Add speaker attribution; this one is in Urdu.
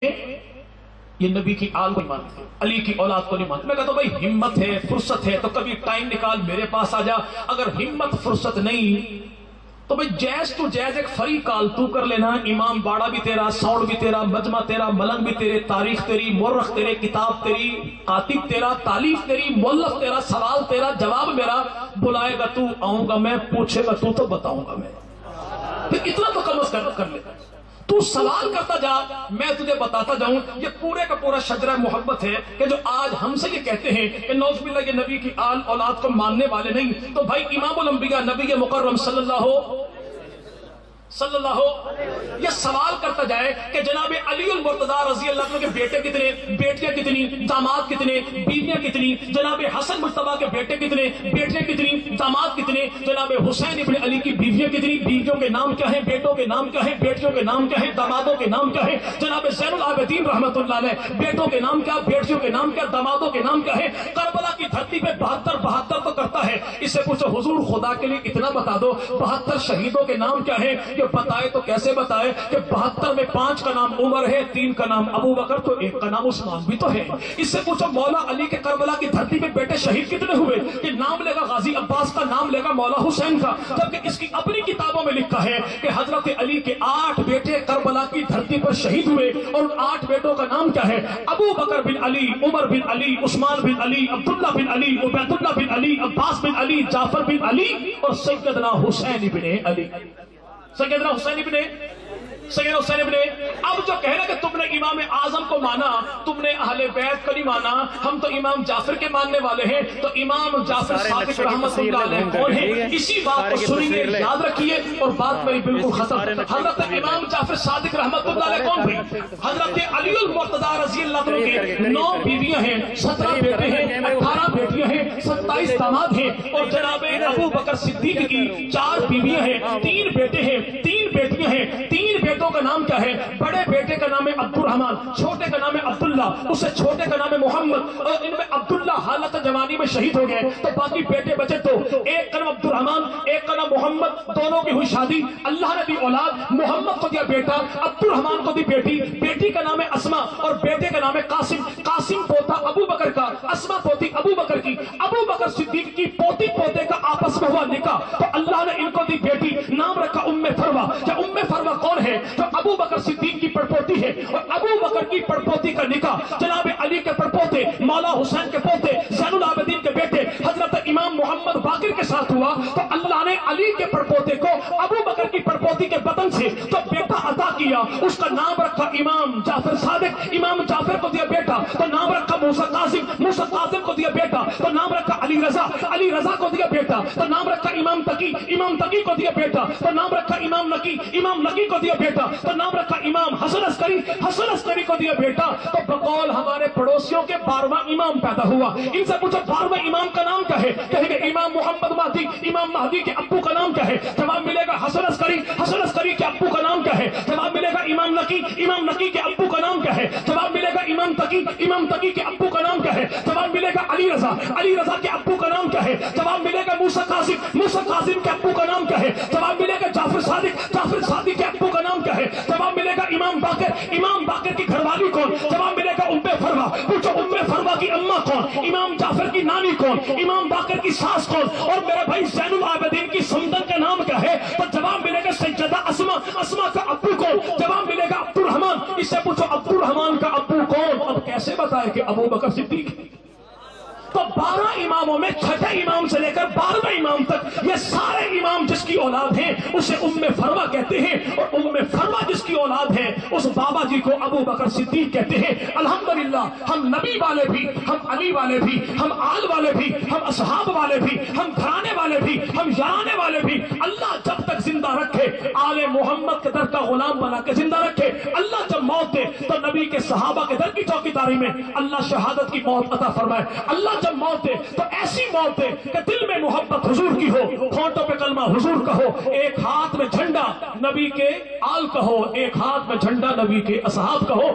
Speaker 1: یہ نبی کی آل کو نہیں مانتے، علی کی اولاد کو نہیں مانتے۔ میں کہتا ہوں بھائی ہمت ہے، فرصت ہے تو کبھی ٹائم نکال میرے پاس آ جا۔ اگر ہمت فرصت نہیں تو بھئی جیز تو جیز ایک فری کال تو کر لینا، امام باڑا بھی تیرا، ساؤنڈ بھی تیرا، مجمع تیرا، ملنگ بھی تیرے، تاریخ تیری، مورخ تیرے، کتاب تیری، کاتب تیرا، تالیف تیری، مولف تیرا، سوال تیرا، جواب میرا۔ بلائے گا تو آؤں گا میں، پوچھے گا تو بتاؤں گا میں۔ پھر اتنا تو کم از کم کر لے، تو سوال کرتا جا میں تجھے بتاتا جاؤں۔ یہ پورے کا پورا شجرہ محبت ہے کہ جو آج ہم سے یہ کہتے ہیں کہ نعوذ باللہ یہ نبی کی آل اولاد کو ماننے والے نہیں، تو بھائی امام الانبیاء نبی مکرم صلی اللہ یہ سوال کرتا جائے کہ جناب علی المرتضیٰ رضی اللہ عنہ کے بیٹے کتنے، بیٹیاں کتنی، داماد کتنے، بیویاں کتنی، جناب حسن مجتبیٰ کے بیٹے کتنے، بیٹیاں کتنی، داماد کتنے، جناب حسین ابن علی کی بیویاں کتنی، بیویوں کے نام کیا ہیں، بیٹوں کے نام کیا ہیں، بیٹیوں کے نام کیا ہیں، دامادوں کے نام کیا ہیں، جناب زین العابدین رحمت اللہ علیہ بیٹوں کے نام کیا، بیٹیوں کے نام کیا، دامادوں کے نام کیا ہے۔ کربلا کی دھرتی پہ 72 تو کرتا ہے، اس سے پوچھو حضور خدا کے لیے اتنا بتا دو 72 شہیدوں کے نام کیا ہیں، کہ بتائے تو کیسے بتائے کہ 72 میں 5 کا نام عمر ہے، 3 کا نام ابو بکر، تو 1 کا نام عثمان بھی تو ہے۔ اس سے پوچھو مولا علی کے کربلا کی دھرتی پہ بیٹے شہید کتنے ہوئے، کہ نام لے گا غازی عباس کا، نام لے گا مولا حسین کا، جبکہ اس کی اپنی کتابوں میں لکھا ہے کہ حضرت علی کے 8 بیٹے کربلا کی دھرتی پر شہید ہوئے، اور ان 8 بیٹوں کا نام کیا ہے، ابو بکر بن علی، عمر بن علی، عثمان بن علی، عبداللہ بن علی، عبید اللہ بن علی، عباس بن علی، جعفر بن علی، اور سیدنا حسین بن علی۔ سیدنا حسین ابن اب جو کہنا کہ تم نے امام اعظم کو مانا، تم نے اہل بیت کو نہیں مانا، ہم تو امام جعفر کے ماننے والے ہیں، تو امام جعفر صادق رحمت اللہ علیہ کون ہے، اسی بات کو سنیں گے، یاد رکھیے، اور بات میری بالکل ختم۔ حضرت امام جعفر صادق رحمت اللہ علیہ کون تھے، حضرت علی المرتضیٰ رضی اللہ عنہ کے 9 بیویاں ہیں، 17 بیٹے ہیں، 18 بیٹیاں ہیں، 27 داماد ہیں، اور جناب ابو بکر صدیق کی 4 بیویاں ہیں، 3 بیٹے ہیں، 3 بیٹیاں ہیں۔ 3 بیٹوں کا نام کیا ہے، بڑے بیٹے کا نام ہے عبد الرحمن، چھوٹے کا نام ہے عبداللہ، اس سے چھوٹے کا نام ہے محمد، اور ان میں عبداللہ حالت جوانی میں شہید ہو گئے، تو باقی بیٹے بچے تو ایک کا نام عبد الرحمن، ایک کا نام محمد، دونوں کی ہوئی شادی، اللہ نے دی اولاد، محمد کو دیا بیٹا، عبد الرحمن کو دی بیٹی، بیٹی کا نام ہے اسما، اور بیٹے کا نام ہے قاسم، قاسم پوتا ابو بکر کا، اسما پوتی ابو بکر کی، ابو بکر صدیق کی پوتی پوتے کا آپس میں ہوا نکاح، تو اللہ نے ان کو دی بیٹی، نام رکھا ام فروا۔ کہ ام فروا کون ہے، جو ابو بکر صدیق کی پڑپوتی ہے، اور ابو بکر کی پڑپوتی کا نکاح جناب علی کے پڑپوتے، مولا حسین کے پوتے، زین العابدین کے بیٹے حضرت امام محمد باقر کے ساتھ ہوا، تو اللہ نے علی کے پڑپوتے کو ابو بکر کی پڑپوتی کے بطن سے تو بیٹا عطا کیا، اس کا نام رکھا امام جعفر صادق، امام جعفر کو دیا بیٹا تو نام رکھا موسیٰ قاسم، موسیٰ قاسم کو دیا بیٹا تو نام رکھا علی رضا، علی رضا کو دیا بیٹا تو نام رکھا امام تقی، امام تقی کو دیا بیٹا تو نام رکھا امام نقی، امام نقی کو دیا بیٹا تو نام رکھا امام حسن عسکری، حسن عسکری کو دیا بیٹا، تو بقول ہمارے پڑوسیوں کے 12واں امام پیدا ہوا۔ ان سے پوچھو 12واں امام کا نام کیا ہے، کہیں گے امام محمد مہدی، امام مہدی کے ابو کا نام کیا ہے، جواب ملے گا حسن عسکری، حسن عسکری کے ابو کا نام کیا ہے، جواب ملے گا امام نقی، امام نقی کے ابو کا نام کیا ہے، جواب ملے گا امام تقی، امام تقی کے ابو کا نام کیا ہے، جواب ملے گا علی رضا، علی رضا کے ابو کا نام کیا ہے، جواب ملے گا موسیٰ قاسم، موسیٰ قاسم کے ابو کا نام کیا ہے، جواب ملے گا جعفر صادق، جعفر صادق کے ابو کا نام کیا ہے، جواب ملے گا امام باقر، امام باقر کی گھر والی کون، جواب ملے گا ام فروا، پوچھو ام فروا کی اماں کون، امام جعفر کی نانی کون، امام باقر کی ساس کون، اور میرے بھائی زین العابدین کی سمندر کا نام کیا ہے، تو جواب ملے گا سیدہ اسما، اسما کا ابو کون، جواب ملے گا عبد الرحمن، اس سے پوچھو عبد الرحمن کا ابو کون، اب کیسے بتائے کہ ابو بکر صدیق۔ تو 12 اماموں میں 6 امام سے لے کر 12ویں امام تک یہ سارے امام جس کی اولاد ہیں اسے ام فروا کہتے ہیں، اور ام فروا جس کی اولاد ہے اس بابا جی کو ابو بکر صدیق کہتے ہیں۔ الحمدللہ ہم نبی والے بھی، ہم علی والے بھی، ہم آل والے بھی، ہم اصحاب والے بھی، ہم گھرانے والے بھی، ہم یارانے والے بھی، اللہ جب تک زندہ رکھے آل محمد کے در کا غلام بنا کے زندہ رکھے، اللہ جب موت دے تو نبی کے صحابہ کے در کی چوکیداری میں اللہ شہادت کی موت عطا فرمائے، اللہ جب موت دے تو ایسی موت دے کہ دل میں محبت حضور کی ہو، ہونٹوں پہ کلمہ حضور کا ہو، ایک ہاتھ میں جھنڈا نبی کے آل کا ہو، ایک ہاتھ میں جھنڈا نبی کے اصحاب کا ہو۔